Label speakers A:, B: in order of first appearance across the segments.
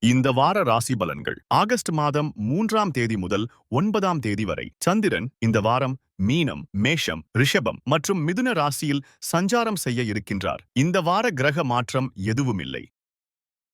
A: இந்த வார ராசி பலன்கள் ஆகஸ்ட் மாதம் 3ஆம் தேதி முதல் 9ஆம் தேதி வரை. சந்திரன் இந்த வாரம் மீனம், மேஷம், ரிஷபம் மற்றும் மிதுன ராசியில் சஞ்சாரம் செய்ய இருக்கின்றார். இந்த வார கிரக மாற்றம் எதுவுமில்லை.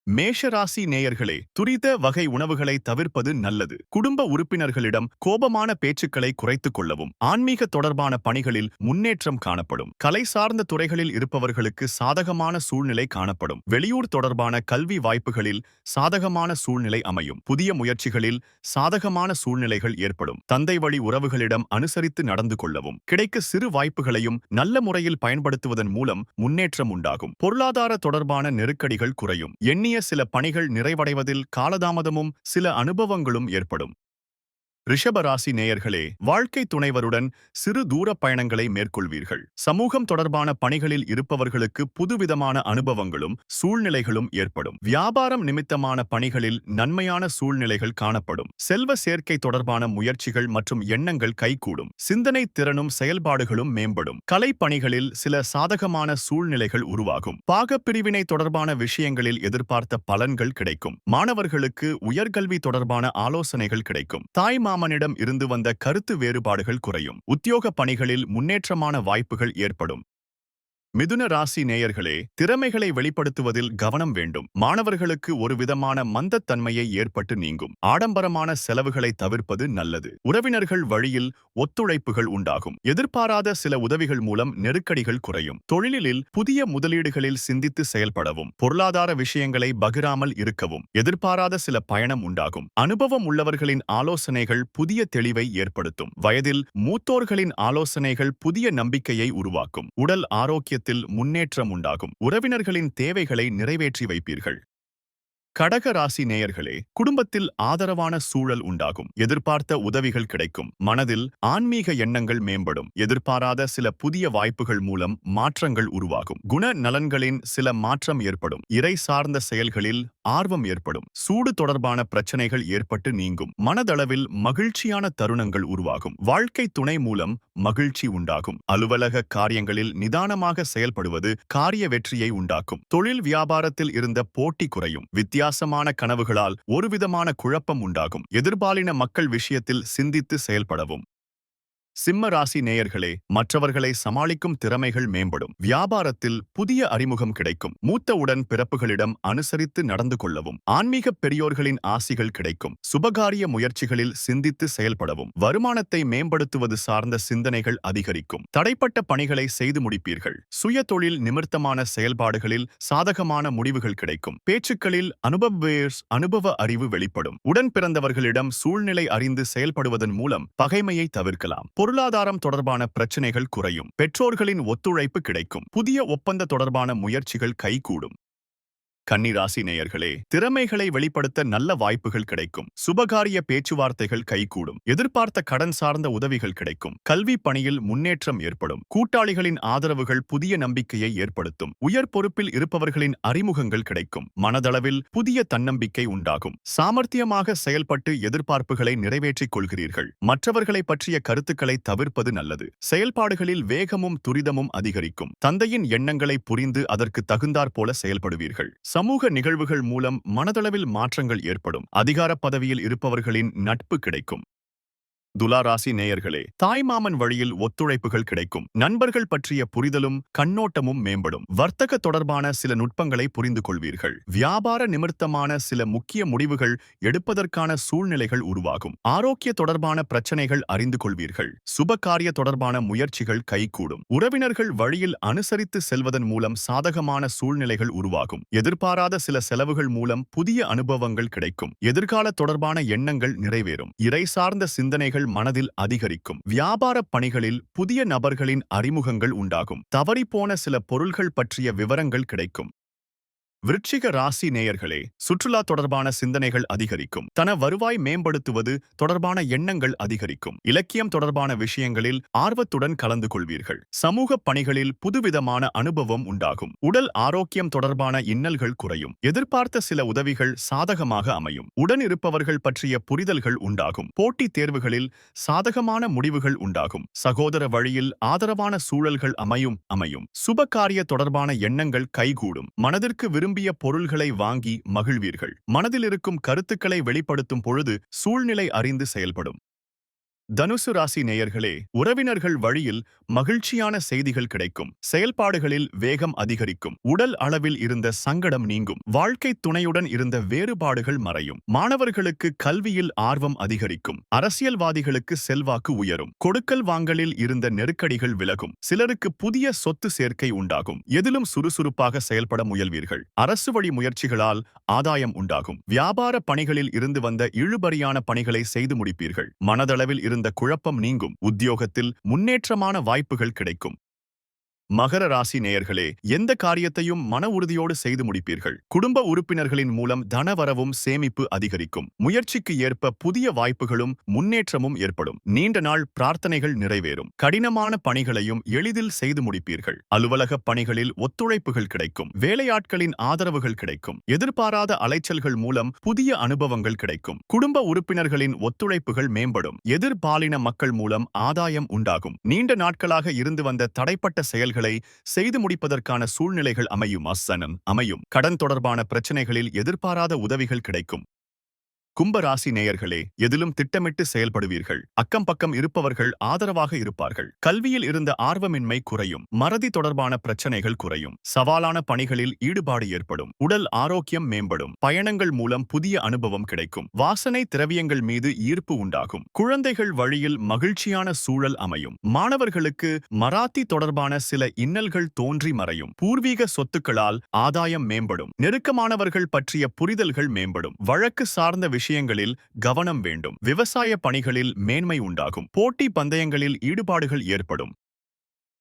A: மேஷ ராசி நேயர்களே, துரித வகை உணவுகளை தவிர்ப்பது நல்லது. குடும்ப உறுப்பினர்களிடம் கோபமான பேச்சுக்களை குறைத்துக் கொள்ளவும். ஆன்மீக தொடர்பான பணிகளில் முன்னேற்றம் காணப்படும். கலை சார்ந்த துறைகளில் இருப்பவர்களுக்கு சாதகமான சூழ்நிலை காணப்படும். வெளியூர் தொடர்பான கல்வி வாய்ப்புகளில் சாதகமான சூழ்நிலை அமையும். புதிய முயற்சிகளில் சாதகமான சூழ்நிலைகள் ஏற்படும். தந்தை வழி உறவுகளிடம் அனுசரித்து நடந்து கொள்ளவும். கிடைக்க சிறு வாய்ப்புகளையும் நல்ல முறையில் பயன்படுத்துவதன் மூலம் முன்னேற்றம் உண்டாகும். பொருளாதார தொடர்பான நெருக்கடிகள் குறையும். எண்ணிய சில பணிகள் நிறைவடைவதில் காலதாமதமும் சில அனுபவங்களும் ஏற்படும். ரிஷப ராசி நேயர்களே, வாழ்க்கை துணைவருடன் சிறு தூர பயணங்களை மேற்கொள்வீர்கள். சமூகம் தொடர்பான பணிகளில் இருப்பவர்களுக்கு புதுவிதமான அனுபவங்களும் சூழ்நிலைகளும் ஏற்படும். வியாபாரம் நிமித்தமான பணிகளில் நன்மையான சூழ்நிலைகள் காணப்படும். செல்வ சேர்க்கை தொடர்பான முயற்சிகள் மற்றும் எண்ணங்கள் கைகூடும். சிந்தனை திறனும் செயல்பாடுகளும் மேம்படும். கலை பணிகளில் சில சாதகமான சூழ்நிலைகள் உருவாகும். பாகப் பிரிவினை தொடர்பான விஷயங்களில் எதிர்பார்த்த பலன்கள் கிடைக்கும். மாணவர்களுக்கு உயர்கல்வி தொடர்பான ஆலோசனைகள் கிடைக்கும். தாய்மாமனிடம் இருந்து வந்த கருத்து வேறுபாடுகள் குறையும். உத்தியோக பணிகளில் முன்னேற்றமான வாய்ப்புகள் ஏற்படும். மிதுன ராசி நேயர்களே, திறமைகளை வெளிப்படுத்துவதில் கவனம் வேண்டும். மாணவர்களுக்கு ஒரு விதமான மந்தத்தன்மையை ஏற்பட்டு நீங்கும். ஆடம்பரமான செலவுகளை தவிர்ப்பது நல்லது. உறவினர்கள் வழியில் ஒத்துழைப்புகள் உண்டாகும். எதிர்பாராத சில உதவிகள் மூலம் நெருக்கடிகள் குறையும். தொழிலில் புதிய முதலீடுகளில் சிந்தித்து செயல்படவும். பொருளாதார விஷயங்களை பகிராமல் இருக்கவும். எதிர்பாராத சில பயணம் உண்டாகும். அனுபவம் உள்ளவர்களின் ஆலோசனைகள் புதிய தெளிவை ஏற்படுத்தும். வயதில் மூத்தோர்களின் ஆலோசனைகள் புதிய நம்பிக்கையை உருவாக்கும். உடல் ஆரோக்கிய முன்னேற்றம் உண்டாகும். உறவினர்களின் தேவைகளை நிறைவேற்றி வைப்பீர்கள். கடக ராசி நேயர்களே, குடும்பத்தில் ஆதரவான சூழல் உண்டாகும். எதிர்பார்த்த உதவிகள் கிடைக்கும். மனதில் ஆன்மீக எண்ணங்கள் மேம்படும். எதிர்பாராத சில புதிய வாய்ப்புகள் மூலம் மாற்றங்கள் உருவாகும். குண நலன்களின் சில மாற்றம் ஏற்படும். இறை சார்ந்த செயல்களில் ஆர்வம் ஏற்படும். சூடு தொடர்பான பிரச்சனைகள் ஏற்பட்டு நீங்கும். மனதளவில் மகிழ்ச்சியான தருணங்கள் உருவாகும். வாழ்க்கை துணை மூலம் மகிழ்ச்சி உண்டாகும். அலுவலக காரியங்களில் நிதானமாக செயல்படுவது காரிய வெற்றியை உண்டாக்கும். தொழில் வியாபாரத்தில் இருந்த போட்டி குறையும். வித்தியாசமான கனவுகளால் ஒருவிதமான குழப்பம் உண்டாகும். எதிர்பாலின மக்கள் விஷயத்தில் சிந்தித்து செயல்படவும். சிம்ம ராசி நேயர்களே, மற்றவர்களை சமாளிக்கும் திறமைகள் மேம்படும். வியாபாரத்தில் புதிய அறிமுகம் கிடைக்கும். மூத்த உடன் பிறப்புகளிடம் அனுசரித்து நடந்து கொள்ளவும். ஆன்மீக பெரியோர்களின் ஆசிகள் கிடைக்கும். சுபகாரிய முயற்சிகளில் சிந்தித்து செயல்படவும். வருமானத்தை மேம்படுத்துவது சார்ந்த சிந்தனைகள் அதிகரிக்கும். தடைப்பட்ட பணிகளை செய்து முடிப்பீர்கள். சுய தொழில் நிமித்தமான செயல்பாடுகளில் சாதகமான முடிவுகள் கிடைக்கும். பேச்சுக்களில் அனுபவ அறிவு வெளிப்படும். உடன் பிறந்தவர்களிடம் சூழ்நிலை அறிந்து செயல்படுவதன் மூலம் பகைமையை தவிர்க்கலாம். பொருளாதாரம் தொடர்பான பிரச்சனைகள் குறையும். பெற்றோர்களின் ஒத்துழைப்பு கிடைக்கும். புதிய ஒப்பந்த தொடர்பான முயற்சிகள் கைகூடும். கன்னிராசி நேயர்களே, திறமைகளை வெளிப்படுத்த நல்ல வாய்ப்புகள் கிடைக்கும். சுபகாரிய பேச்சுவார்த்தைகள் கைகூடும். எதிர்பார்த்த கடன் சார்ந்த உதவிகள் கிடைக்கும். கல்வி பணியில் முன்னேற்றம் ஏற்படும். கூட்டாளிகளின் ஆதரவுகள் புதிய நம்பிக்கையை ஏற்படுத்தும். உயர் பொறுப்பில் இருப்பவர்களின் அறிமுகங்கள் கிடைக்கும். மனதளவில் புதிய தன்னம்பிக்கை உண்டாகும். சாமர்த்தியமாக செயல்பட்டு எதிர்பார்ப்புகளை நிறைவேற்றிக் கொள்கிறீர்கள். மற்றவர்களை பற்றிய கருத்துக்களை தவிர்ப்பது நல்லது. செயல்பாடுகளில் வேகமும் துரிதமும் அதிகரிக்கும். தந்தையின் எண்ணங்களை புரிந்து அதற்கு தகுந்தாற் போல செயல்படுவீர்கள். சமூக நிகழ்வுகள் மூலம் மனதளவில் மாற்றங்கள் ஏற்படும். அதிகார பதவியில் இருப்பவர்களின் நட்பு கிடைக்கும். துலா ராசி நேயர்களே, தாய்மாமன் வழியில் ஒத்துழைப்புகள் கிடைக்கும். நண்பர்கள் பற்றிய புரிதலும் கண்ணோட்டமும் மேம்படும். வர்த்தக தொடர்பான சில நுட்பங்களை புரிந்து கொள்வீர்கள். வியாபார நிமித்தமான சில முக்கிய முடிவுகள் எடுப்பதற்கான சூழ்நிலைகள் உருவாகும். ஆரோக்கிய தொடர்பான பிரச்சனைகள் அறிந்து கொள்வீர்கள். சுபகாரிய தொடர்பான முயற்சிகள் கைகூடும். உறவினர்கள் வழியில் அனுசரித்து செல்வதன் மூலம் சாதகமான சூழ்நிலைகள் உருவாகும். எதிர்பாராத சில செலவுகள் மூலம் புதிய அனுபவங்கள் கிடைக்கும். எதிர்கால தொடர்பான எண்ணங்கள் நிறைவேறும். இறை சார்ந்த சிந்தனைகள் மனதில் அதிகரிக்கும். வியாபார பணிகளில் புதிய நபர்களின் அறிமுகங்கள் உண்டாகும். தவறிப்போன சில பொருள்கள் பற்றிய விவரங்கள் கிடைக்கும். விருச்சிக ராசி நேயர்களே, சுற்றுலா தொடர்பான சிந்தனைகள் அதிகரிக்கும். தன வருவாய் மேம்படுத்துவது தொடர்பான எண்ணங்கள் அதிகரிக்கும். இலக்கியம் தொடர்பான விஷயங்களில் ஆர்வத்துடன் கலந்து கொள்வீர்கள். சமூக பணிகளில் புதுவிதமான அனுபவம் உண்டாகும். உடல் ஆரோக்கியம் தொடர்பான இன்னல்கள் குறையும். எதிர்பார்த்த சில உதவிகள் சாதகமாக அமையும். உடன் இருப்பவர்கள் பற்றிய புரிதல்கள் உண்டாகும். போட்டித் தேர்வுகளில் சாதகமான முடிவுகள் உண்டாகும். சகோதர வழியில் ஆதரவான சூழல்கள் அமையும். சுபகாரிய தொடர்பான எண்ணங்கள் கைகூடும். மனதிற்கு விரும்பிய பொருள்களை வாங்கி மகிழ்வீர்கள். மனதில் இருக்கும் கருத்துக்களை வெளிப்படுத்தும் பொழுது சூழ்நிலை அறிந்து செயல்படும். தனுசு ராசி நேயர்களே, உறவினர்கள் வழியில் மகிழ்ச்சியான செய்திகள் கிடைக்கும். செயல்பாடுகளில் வேகம் அதிகரிக்கும். உடல் அளவில் இருந்த சங்கடம் நீங்கும். வாழ்க்கை துணையுடன் இருந்த வேறுபாடுகள் மறையும். மாணவர்களுக்கு கல்வியில் ஆர்வம் அதிகரிக்கும். அரசியல்வாதிகளுக்கு செல்வாக்கு உயரும். கொடுக்கல் வாங்கலில் இருந்த நெருக்கடிகள் விலகும். சிலருக்கு புதிய சொத்து சேர்க்கை உண்டாகும். எதிலும் சுறுசுறுப்பாக செயல்பட முயல்வீர்கள். அரசு வழி முயற்சிகளால் ஆதாயம் உண்டாகும். வியாபார பணிகளில் இருந்து வந்த இழுபறியான பணிகளை செய்து முடிப்பீர்கள். மனதளவில் இருந்த குழப்பம் நீங்கும். உத்தியோகத்தில் முன்னேற்றமான வாய்ப்புகள் கிடைக்கும். மகர ராசி நேயர்களே, எந்த காரியத்தையும் மன உறுதியோடு செய்து முடிப்பீர்கள். குடும்ப உறுப்பினர்களின் மூலம் தனவரவும் சேமிப்பு அதிகரிக்கும். முயற்சிக்கு ஏற்ப புதிய வாய்ப்புகளும் முன்னேற்றமும் ஏற்படும். நீண்ட நாள் பிரார்த்தனைகள் நிறைவேறும். கடினமான பணிகளையும் எளிதில் செய்து முடிப்பீர்கள். அலுவலக பணிகளில் ஒத்துழைப்புகள் கிடைக்கும். வேலையாட்களின் ஆதரவுகள் கிடைக்கும். எதிர்பாராத அலைச்சல்கள் மூலம் புதிய அனுபவங்கள் கிடைக்கும். குடும்ப உறுப்பினர்களின் ஒத்துழைப்புகள் மேம்படும். எதிர்பாலின மக்கள் மூலம் ஆதாயம் உண்டாகும். நீண்ட நாட்களாக இருந்து வந்த தடைப்பட்ட செயல்கள் செய்து முடிப்பதற்கான சூழ்நிலைகள் அமையும். கடன் தொடர்பான பிரச்சனைகளில் எதிர்பாராத உதவிகள் கிடைக்கும். கும்ப ராசி நேயர்களே, எதிலும் திட்டமிட்டு செயல்படுவீர்கள். அக்கம் பக்கம் இருப்பவர்கள் ஆதரவாக இருப்பார்கள். கல்வியில் இருந்த ஆர்வமின்மை குறையும். மறதி தொடர்பான பிரச்சனைகள் குறையும். சவாலான பணிகளில் ஈடுபாடு ஏற்படும். உடல் ஆரோக்கியம் மேம்படும். பயணங்கள் மூலம் புதிய அனுபவம் கிடைக்கும். வாசனை திரவியங்கள் மீது ஈர்ப்பு உண்டாகும். குழந்தைகள் வழியில் மகிழ்ச்சியான சூழல் அமையும். மாணவர்களுக்கு மராத்தி தொடர்பான சில இன்னல்கள் தோன்றி மறையும். பூர்வீக சொத்துக்களால் ஆதாயம் மேம்படும். நெருக்கமானவர்கள் பற்றிய புரிதல்கள் மேம்படும். வழக்கு சார்ந்த விஷயங்களில் கவனம் வேண்டும். விவசாய பணிகளில் மேன்மை உண்டாகும். போட்டி பந்தயங்களில் ஈடுபாடுகள் ஏற்படும்.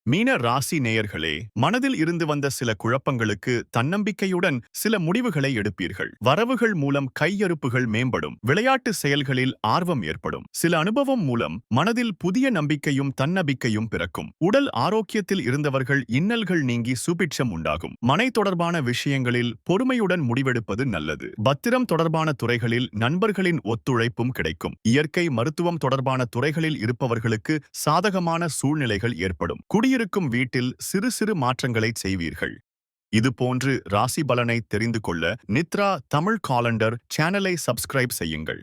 A: மீன ராசி நேயர்களே, மனதில் இருந்து வந்த சில குழப்பங்களுக்கு தன்னம்பிக்கையுடன் சில முடிவுகளை எடுப்பீர்கள். வரவுகள் மூலம் கையிருப்புகள் மேம்படும். விளையாட்டு செயல்களில் ஆர்வம் ஏற்படும். சில அனுபவம் மூலம் மனதில் புதிய நம்பிக்கையும் தன்னம்பிக்கையும் பிறக்கும். உடல் ஆரோக்கியத்தில் இருந்தவர்கள் இன்னல்கள் நீங்கி சுபிட்சம் உண்டாகும். மனை தொடர்பான விஷயங்களில் பொறுமையுடன் முடிவெடுப்பது நல்லது. பத்திரம் தொடர்பான துறைகளில் நண்பர்களின் ஒத்துழைப்பும் கிடைக்கும். இயற்கை மருத்துவம் தொடர்பான துறைகளில் இருப்பவர்களுக்கு சாதகமான சூழ்நிலைகள் ஏற்படும். இருக்கும் வீட்டில் சிறு சிறு மாற்றங்களை செய்வீர்கள். இதுபோன்று ராசி பலனை தெரிந்து கொள்ள நித்ரா தமிழ் காலண்டர் சேனலை சப்ஸ்கிரைப் செய்யுங்கள்.